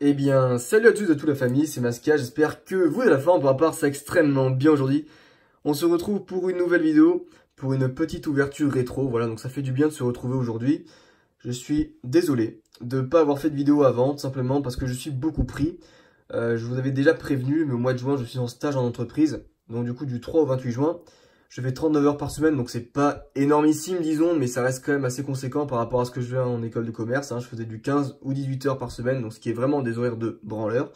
Eh bien, salut à tous et à toute la famille, c'est Masca, j'espère que vous êtes à la forme, pour ma part c'est extrêmement bien aujourd'hui. On se retrouve pour une nouvelle vidéo, pour une petite ouverture rétro, voilà, donc ça fait du bien de se retrouver aujourd'hui. Je suis désolé de ne pas avoir fait de vidéo avant, tout simplement parce que je suis beaucoup pris. Je vous avais déjà prévenu, mais au mois de juin je suis en stage en entreprise, donc du coup du 3 au 28 juin. Je fais 39 heures par semaine, donc c'est pas énormissime, disons, mais ça reste quand même assez conséquent par rapport à ce que je fais en école de commerce. Je faisais du 15 ou 18 heures par semaine, donc ce qui est vraiment des horaires de branleur.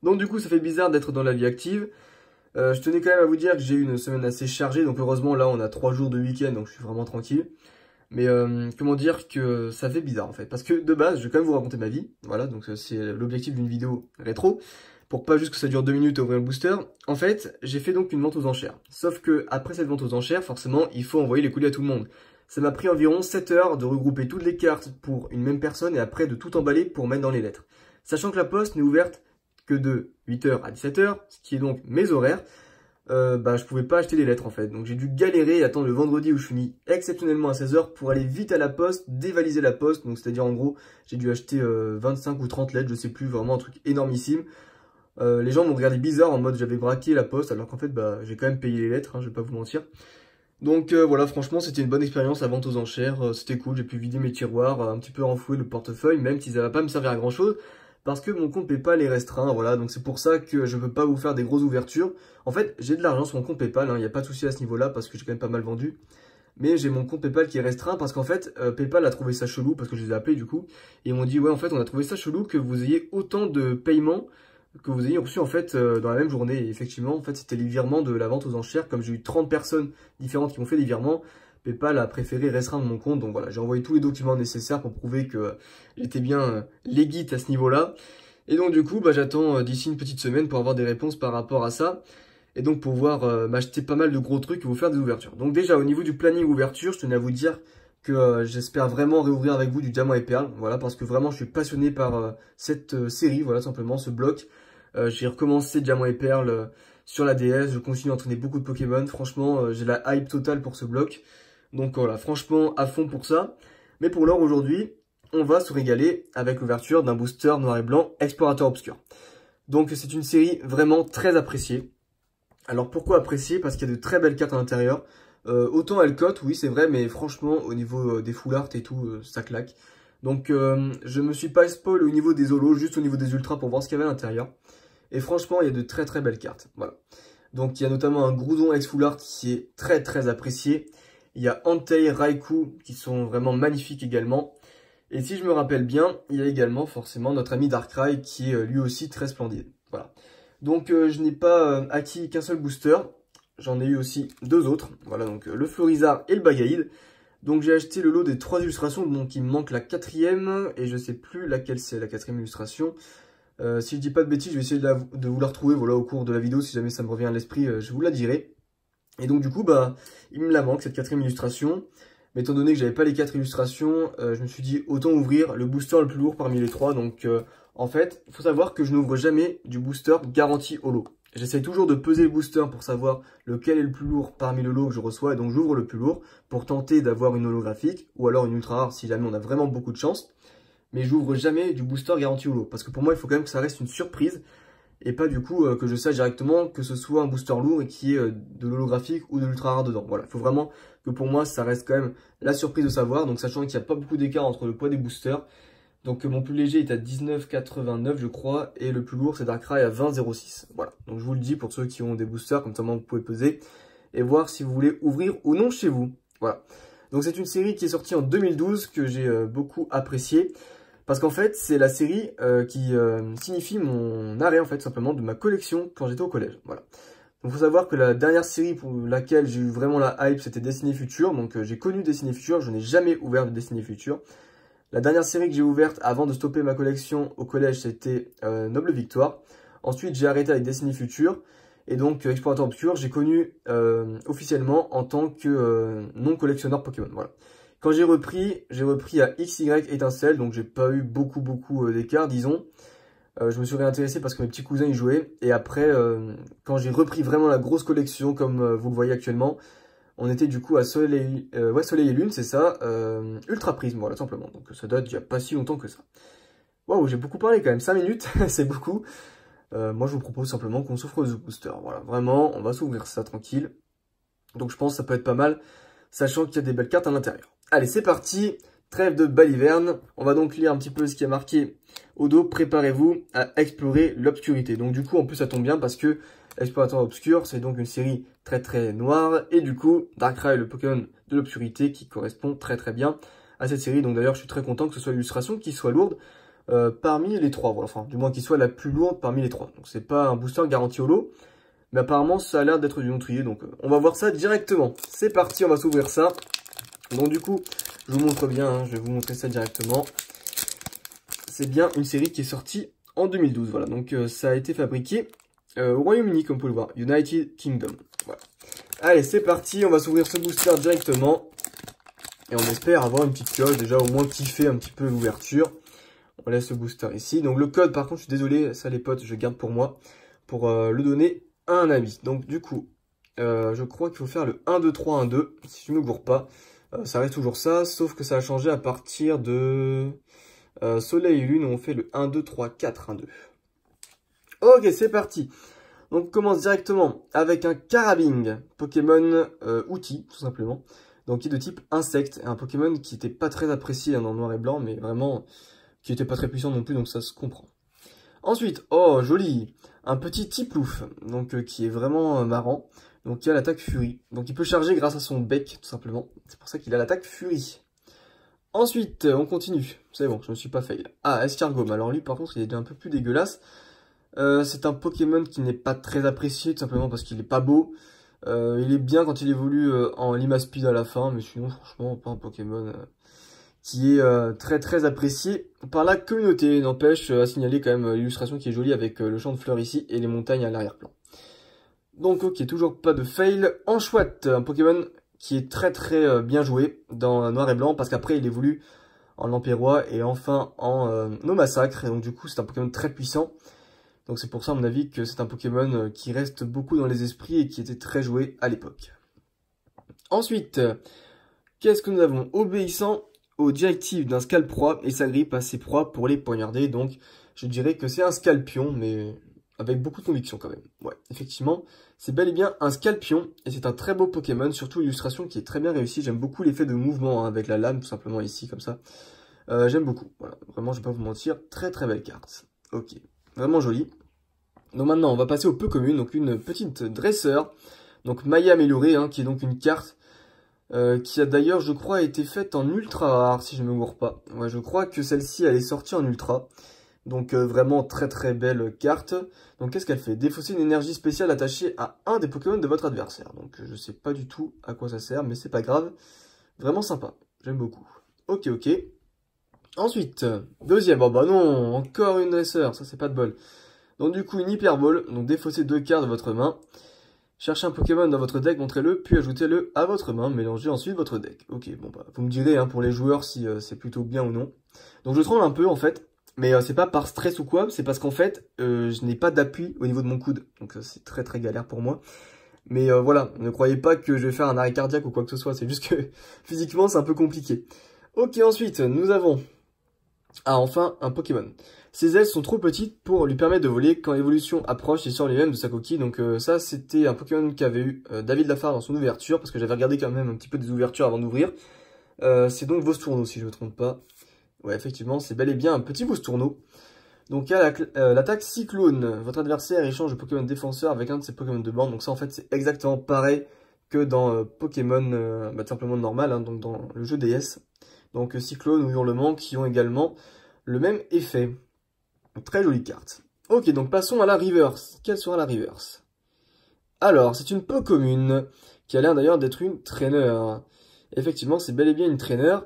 Donc du coup, ça fait bizarre d'être dans la vie active. Je tenais quand même à vous dire que j'ai eu une semaine assez chargée, donc heureusement, là, on a 3 jours de week-end, donc je suis vraiment tranquille. Mais comment dire que ça fait bizarre en fait, parce que de base, je vais quand même vous raconter ma vie. Voilà, donc c'est l'objectif d'une vidéo rétro. Pour pas juste que ça dure 2 minutes à ouvrir le booster. En fait, j'ai fait donc une vente aux enchères. Sauf que après cette vente aux enchères, forcément, il faut envoyer les colis à tout le monde. Ça m'a pris environ 7 heures de regrouper toutes les cartes pour une même personne et après de tout emballer pour mettre dans les lettres. Sachant que la poste n'est ouverte que de 8 h à 17 h, ce qui est donc mes horaires, je pouvais pas acheter les lettres en fait. Donc j'ai dû galérer et attendre le vendredi où je finis exceptionnellement à 16 h pour aller vite à la poste, dévaliser la poste. Donc c'est-à-dire en gros, j'ai dû acheter 25 ou 30 lettres, je sais plus, vraiment un truc énormissime. Les gens m'ont regardé bizarre en mode j'avais braqué la poste alors qu'en fait j'ai quand même payé les lettres, je vais pas vous mentir. Donc voilà, franchement c'était une bonne expérience la vente aux enchères, c'était cool, j'ai pu vider mes tiroirs, un petit peu renflouer le portefeuille, même si ça va pas me servir à grand chose, parce que mon compte PayPal est restreint, voilà, donc c'est pour ça que je peux pas vous faire des grosses ouvertures. En fait j'ai de l'argent sur mon compte PayPal, il n'y a pas de souci à ce niveau-là parce que j'ai quand même pas mal vendu. Mais j'ai mon compte PayPal qui est restreint parce qu'en fait PayPal a trouvé ça chelou, parce que je les ai appelés du coup, et ils m'ont dit ouais en fait on a trouvé ça chelou que vous ayez autant de paiements que vous ayez reçu en fait dans la même journée. Et effectivement, en fait, c'était les virements de la vente aux enchères. Comme j'ai eu 30 personnes différentes qui m'ont fait des virements, PayPal a préféré restreindre mon compte. Donc voilà, j'ai envoyé tous les documents nécessaires pour prouver que j'étais bien legit à ce niveau-là. Et donc du coup, j'attends d'ici une petite semaine pour avoir des réponses par rapport à ça. Et donc pouvoir m'acheter pas mal de gros trucs et vous faire des ouvertures. Donc déjà, au niveau du planning ouverture, je tenais à vous dire que j'espère vraiment réouvrir avec vous du Diamant et Perle. Voilà, parce que vraiment, je suis passionné par cette série, voilà, simplement, ce bloc. J'ai recommencé Diamant et Perle sur la DS, je continue à entraîner beaucoup de Pokémon. Franchement, j'ai la hype totale pour ce bloc. Donc voilà, franchement, à fond pour ça. Mais pour l'heure, aujourd'hui, on va se régaler avec l'ouverture d'un booster noir et blanc Explorateur Obscur. Donc c'est une série vraiment très appréciée. Alors pourquoi appréciée? Parce qu'il y a de très belles cartes à l'intérieur. Autant elle cote, oui c'est vrai, mais franchement au niveau des full art et tout, ça claque. Donc je me suis pas spoil au niveau des holos, juste au niveau des ultras pour voir ce qu'il y avait à l'intérieur. Et franchement il y a de très très belles cartes, voilà. Donc il y a notamment un Groudon ex full art qui est très très apprécié. Il y a Entei, Raikou qui sont vraiment magnifiques également. Et si je me rappelle bien, il y a également forcément notre ami Darkrai qui est lui aussi très splendide, voilà. Donc je n'ai pas acquis qu'un seul booster, j'en ai eu aussi deux autres, voilà, donc le Florizard et le Bagaïd. Donc j'ai acheté le lot des 3 illustrations, donc il me manque la 4e, et je sais plus laquelle c'est la 4e illustration. Si je dis pas de bêtises, je vais essayer de vous la retrouver, voilà, au cours de la vidéo, si jamais ça me revient à l'esprit, je vous la dirai. Et donc du coup, il me la manque, cette 4e illustration. Mais étant donné que j'avais pas les 4 illustrations, je me suis dit autant ouvrir le booster le plus lourd parmi les 3. Donc en fait, il faut savoir que je n'ouvre jamais du booster garanti holo. J'essaie toujours de peser le booster pour savoir lequel est le plus lourd parmi le lot que je reçois. Et donc j'ouvre le plus lourd pour tenter d'avoir une holographique ou alors une ultra rare si jamais on a vraiment beaucoup de chance. Mais j'ouvre jamais du booster garanti holo. Parce que pour moi, il faut quand même que ça reste une surprise. Et pas du coup que je sache directement que ce soit un booster lourd et qu'il y ait de l'holographique ou de l'ultra rare dedans. Voilà, il faut vraiment que pour moi ça reste quand même la surprise de savoir. Donc sachant qu'il n'y a pas beaucoup d'écart entre le poids des boosters. Donc mon plus léger est à 19,89 je crois. Et le plus lourd c'est Darkrai à 20,06. Voilà, donc je vous le dis pour ceux qui ont des boosters, comme ça vous pouvez peser. Et voir si vous voulez ouvrir ou non chez vous. Voilà, donc c'est une série qui est sortie en 2012 que j'ai beaucoup appréciée. Parce qu'en fait, c'est la série qui signifie mon arrêt, en fait, simplement, de ma collection quand j'étais au collège. Voilà. Donc, il faut savoir que la dernière série pour laquelle j'ai eu vraiment la hype, c'était Destiny Future. Donc, j'ai connu Destiny Future, je n'ai jamais ouvert de Destiny Future. La dernière série que j'ai ouverte avant de stopper ma collection au collège, c'était Noble Victoire. Ensuite, j'ai arrêté avec Destiny Future. Et donc, Explorateur Obscur, j'ai connu officiellement en tant que non-collectionneur Pokémon. Voilà. Quand j'ai repris à XY étincelle, donc j'ai pas eu beaucoup d'écart, disons. Je me suis réintéressé parce que mes petits cousins y jouaient. Et après, quand j'ai repris vraiment la grosse collection, comme vous le voyez actuellement, On était du coup à Soleil, Soleil et Lune, c'est ça, Ultra Prisme, voilà, tout simplement. Donc ça date d'il n'y a pas si longtemps que ça. Waouh, j'ai beaucoup parlé quand même, 5 minutes, c'est beaucoup. Moi, je vous propose simplement qu'on s'ouvre The Booster. Voilà, vraiment, on va s'ouvrir ça tranquille. Donc je pense que ça peut être pas mal, sachant qu'il y a des belles cartes à l'intérieur. Allez, c'est parti, trêve de baliverne. On va donc lire un petit peu ce qui est marqué au dos. Préparez-vous à explorer l'obscurité. Donc du coup, en plus, ça tombe bien parce que Explorateur Obscur, c'est donc une série très très noire. Et du coup, Darkrai, le Pokémon de l'obscurité, qui correspond très très bien à cette série. Donc d'ailleurs, je suis très content que ce soit l'illustration qui soit lourde parmi les trois. Voilà, enfin, du moins qui soit la plus lourde parmi les trois. Donc c'est pas un booster garanti au lot. Mais apparemment, ça a l'air d'être du non-trié, donc on va voir ça directement. C'est parti, on va s'ouvrir ça. Donc du coup, je vous montre bien, hein, je vais vous montrer ça directement. C'est bien une série qui est sortie en 2012, voilà. Donc ça a été fabriqué au Royaume-Uni, comme vous pouvez le voir, United Kingdom. Voilà. Allez, c'est parti, on va s'ouvrir ce booster directement. Et on espère avoir une petite pioche, déjà au moins kiffer un petit peu l'ouverture. On laisse le booster ici. Donc le code, par contre, je suis désolé, ça les potes, je garde pour moi, pour le donner un ami. Donc du coup, je crois qu'il faut faire le 1, 2, 3, 1, 2, si je ne me gourre pas. Ça reste toujours ça, sauf que ça a changé à partir de Soleil et Lune, où on fait le 1, 2, 3, 4, 1, 2. Ok, c'est parti. Donc on commence directement avec un Carabing, Pokémon outil, tout simplement. Donc qui est de type insecte, un Pokémon qui n'était pas très apprécié hein, dans Noir et Blanc, mais vraiment qui n'était pas très puissant non plus, donc ça se comprend. Ensuite, oh joli, un petit Tiplouf, donc qui est vraiment marrant, donc qui a l'attaque Furie. Donc il peut charger grâce à son bec, tout simplement. C'est pour ça qu'il a l'attaque Furie. Ensuite, on continue. C'est bon, je ne me suis pas fail. Ah, Escargome. Alors lui, par contre, il est un peu plus dégueulasse. C'est un Pokémon qui n'est pas très apprécié, tout simplement parce qu'il est pas beau. Il est bien quand il évolue en Limaspeed à la fin, mais sinon, franchement, pas un Pokémon qui est très très apprécié par la communauté. N'empêche à signaler quand même l'illustration qui est jolie avec le champ de fleurs ici et les montagnes à l'arrière-plan. Donc ok, toujours pas de fail. Anchouette, un Pokémon qui est très très bien joué dans Noir et Blanc parce qu'après il évolue en Lampérois et enfin en No Massacre. Et donc du coup c'est un Pokémon très puissant. Donc c'est pour ça à mon avis que c'est un Pokémon qui reste beaucoup dans les esprits et qui était très joué à l'époque. Ensuite, qu'est-ce que nous avons? Obéissant aux directives d'un Scalproie et s'agrippe à ses proies pour les poignarder. Donc je dirais que c'est un Scalpion, mais avec beaucoup de conviction quand même. Ouais, effectivement, c'est bel et bien un Scalpion et c'est un très beau Pokémon, surtout l'illustration qui est très bien réussie. J'aime beaucoup l'effet de mouvement hein, avec la lame tout simplement ici comme ça. J'aime beaucoup, voilà, vraiment je vais pas vous mentir, très très belle carte. Ok, vraiment jolie. Donc maintenant on va passer aux peu communes, donc une petite dresseur, donc Maya améliorée, hein, qui est donc une carte qui a d'ailleurs je crois été faite en ultra rare si je ne me gourre pas. Ouais, je crois que celle-ci elle est sortie en ultra. Donc vraiment très très belle carte. Donc qu'est-ce qu'elle fait? Défausser une énergie spéciale attachée à un des Pokémon de votre adversaire. Donc je sais pas du tout à quoi ça sert, mais c'est pas grave. Vraiment sympa, j'aime beaucoup. Ok, ok. Ensuite, deuxième, oh bah non, encore une dresseur, ça c'est pas de bol. Donc du coup une Hyperball, donc défausser 2 cartes de votre main. Cherchez un Pokémon dans votre deck, montrez-le, puis ajoutez-le à votre main, mélangez ensuite votre deck. Ok, bon bah vous me direz hein, pour les joueurs si c'est plutôt bien ou non. Donc je troll un peu en fait. Mais c'est pas par stress ou quoi, c'est parce qu'en fait, je n'ai pas d'appui au niveau de mon coude. Donc c'est très très galère pour moi. Mais voilà, ne croyez pas que je vais faire un arrêt cardiaque ou quoi que ce soit. C'est juste que physiquement, c'est un peu compliqué. Ok, ensuite, nous avons... Ah, enfin, un Pokémon. Ses ailes sont trop petites pour lui permettre de voler. Quand l'évolution approche, il sort lui-même de sa coquille. Donc ça, c'était un Pokémon qu'avait eu David Lafarge dans son ouverture. Parce que j'avais regardé quand même un petit peu des ouvertures avant d'ouvrir. C'est donc Vostourneau, si je ne me trompe pas. Ouais, effectivement, c'est bel et bien un petit Vostourneau. Donc, il y a l'attaque Cyclone. Votre adversaire échange de Pokémon défenseur avec un de ses Pokémon de bande. Donc ça, en fait, c'est exactement pareil que dans Pokémon, tout simplement normal, hein, donc dans le jeu DS. Donc, Cyclone ou Hurlement qui ont également le même effet. Très jolie carte. Ok, donc passons à la reverse. Quelle sera la reverse? Alors, c'est une peu commune, qui a l'air d'ailleurs d'être une trainer. Effectivement, c'est bel et bien une trainer.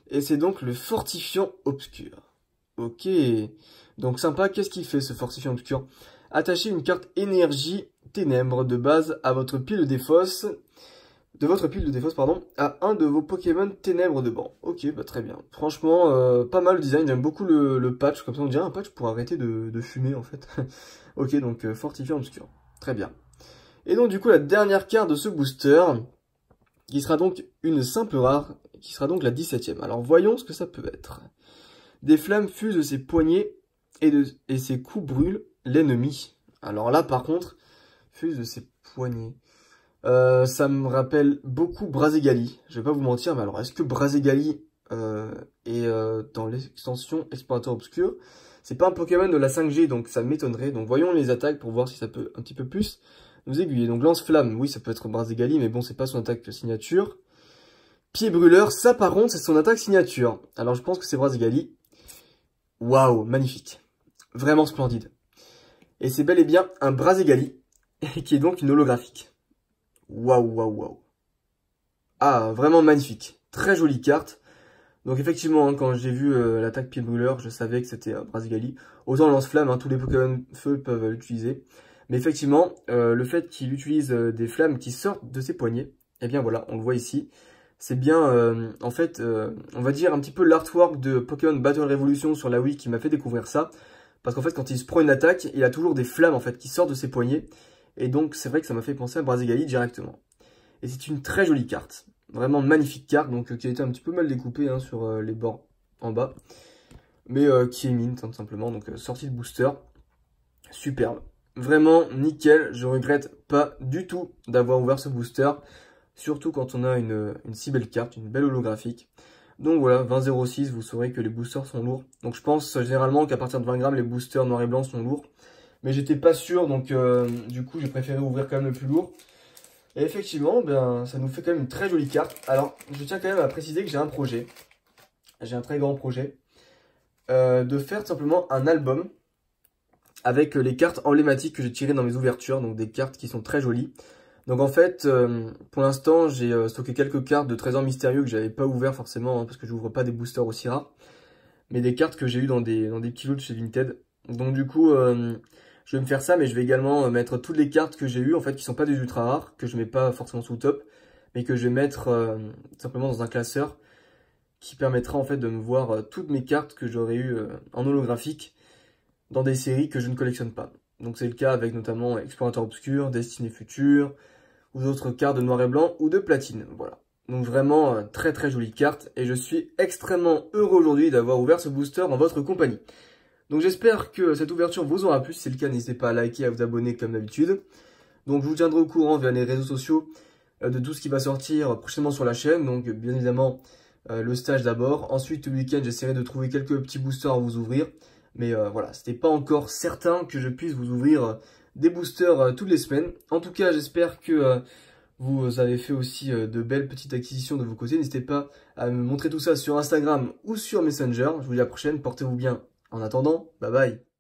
Et c'est donc le fortifiant obscur. Ok. Donc sympa, qu'est-ce qu'il fait ce fortifiant obscur? Attachez une carte énergie ténèbres de base à votre pile de défausse. De votre pile de défausse, pardon, à un de vos Pokémon ténèbres de banc. Ok, bah très bien. Franchement, pas mal le design, j'aime beaucoup le patch. Comme ça, on dirait un patch pour arrêter de fumer en fait. Ok, donc fortifiant obscur. Très bien. Et donc du coup, la dernière carte de ce booster... qui sera donc une simple rare, qui sera donc la 17e. Alors voyons ce que ça peut être. Des flammes fusent de ses poignets et ses coups brûlent l'ennemi. Alors là par contre, fusent de ses poignets. Ça me rappelle beaucoup Brazegali. Je vais pas vous mentir, mais alors est-ce que Brazegali est dans l'extension Explorateur Obscur? C'est pas un Pokémon de la 5G, donc ça m'étonnerait. Donc voyons les attaques pour voir si ça peut un petit peu plus nous aiguiller. Donc lance-flamme, oui ça peut être Brazegali, mais bon c'est pas son attaque signature. Pied brûleur, ça par contre c'est son attaque signature. Alors je pense que c'est Brazegali. Waouh, magnifique. Vraiment splendide. Et c'est bel et bien un Brazegali, qui est donc une holographique. Waouh, waouh, waouh. Ah, vraiment magnifique. Très jolie carte. Donc effectivement, hein, quand j'ai vu l'attaque pied brûleur, je savais que c'était Brazegali. Autant lance-flamme, hein, tous les Pokémon feu peuvent l'utiliser. Mais effectivement, le fait qu'il utilise des flammes qui sortent de ses poignets, eh bien voilà, on le voit ici. C'est bien, en fait, on va dire un petit peu l'artwork de Pokémon Battle Revolution sur la Wii qui m'a fait découvrir ça. Parce qu'en fait, quand il se prend une attaque, il a toujours des flammes en fait qui sortent de ses poignets. Et donc, c'est vrai que ça m'a fait penser à Brazegali directement. Et c'est une très jolie carte. Vraiment magnifique carte, donc qui a été un petit peu mal découpée hein, sur les bords en bas. Mais qui est mint, tout simplement. Donc, sortie de booster. Superbe. Vraiment nickel. Je regrette pas du tout d'avoir ouvert ce booster. Surtout quand on a une si belle carte, une belle holographique. Donc voilà, 20,06, vous saurez que les boosters sont lourds. Donc je pense généralement qu'à partir de 20 grammes, les boosters noir et blanc sont lourds. Mais j'étais pas sûr, donc du coup j'ai préféré ouvrir quand même le plus lourd. Et effectivement, ben, ça nous fait quand même une très jolie carte. Alors, je tiens quand même à préciser que j'ai un projet. J'ai un très grand projet. De faire tout simplement un album avec les cartes emblématiques que j'ai tirées dans mes ouvertures. Donc des cartes qui sont très jolies. Donc en fait, pour l'instant, j'ai stocké quelques cartes de trésors mystérieux que j'avais pas ouvert forcément, hein, parce que j'ouvre pas des boosters aussi rares. Mais des cartes que j'ai eues dans des petits lots de chez Vinted. Donc du coup, je vais me faire ça, mais je vais également mettre toutes les cartes que j'ai eues, en fait, qui sont pas des ultra rares, que je mets pas forcément sous le top, mais que je vais mettre simplement dans un classeur, qui permettra en fait de me voir toutes mes cartes que j'aurais eues en holographique, dans des séries que je ne collectionne pas. Donc c'est le cas avec notamment Explorateur Obscur, Destinée Future, ou d'autres cartes de noir et blanc ou de platine, voilà. Donc vraiment, très très jolie carte, et je suis extrêmement heureux aujourd'hui d'avoir ouvert ce booster en votre compagnie. Donc j'espère que cette ouverture vous aura plu, si c'est le cas, n'hésitez pas à liker et à vous abonner comme d'habitude. Donc je vous tiendrai au courant via les réseaux sociaux de tout ce qui va sortir prochainement sur la chaîne, donc bien évidemment le stage d'abord. Ensuite le week-end, j'essaierai de trouver quelques petits boosters à vous ouvrir, mais voilà, c'était pas encore certain que je puisse vous ouvrir des boosters toutes les semaines. En tout cas, j'espère que vous avez fait aussi de belles petites acquisitions de vos côtés. N'hésitez pas à me montrer tout ça sur Instagram ou sur Messenger. Je vous dis à la prochaine, portez-vous bien. En attendant, bye bye.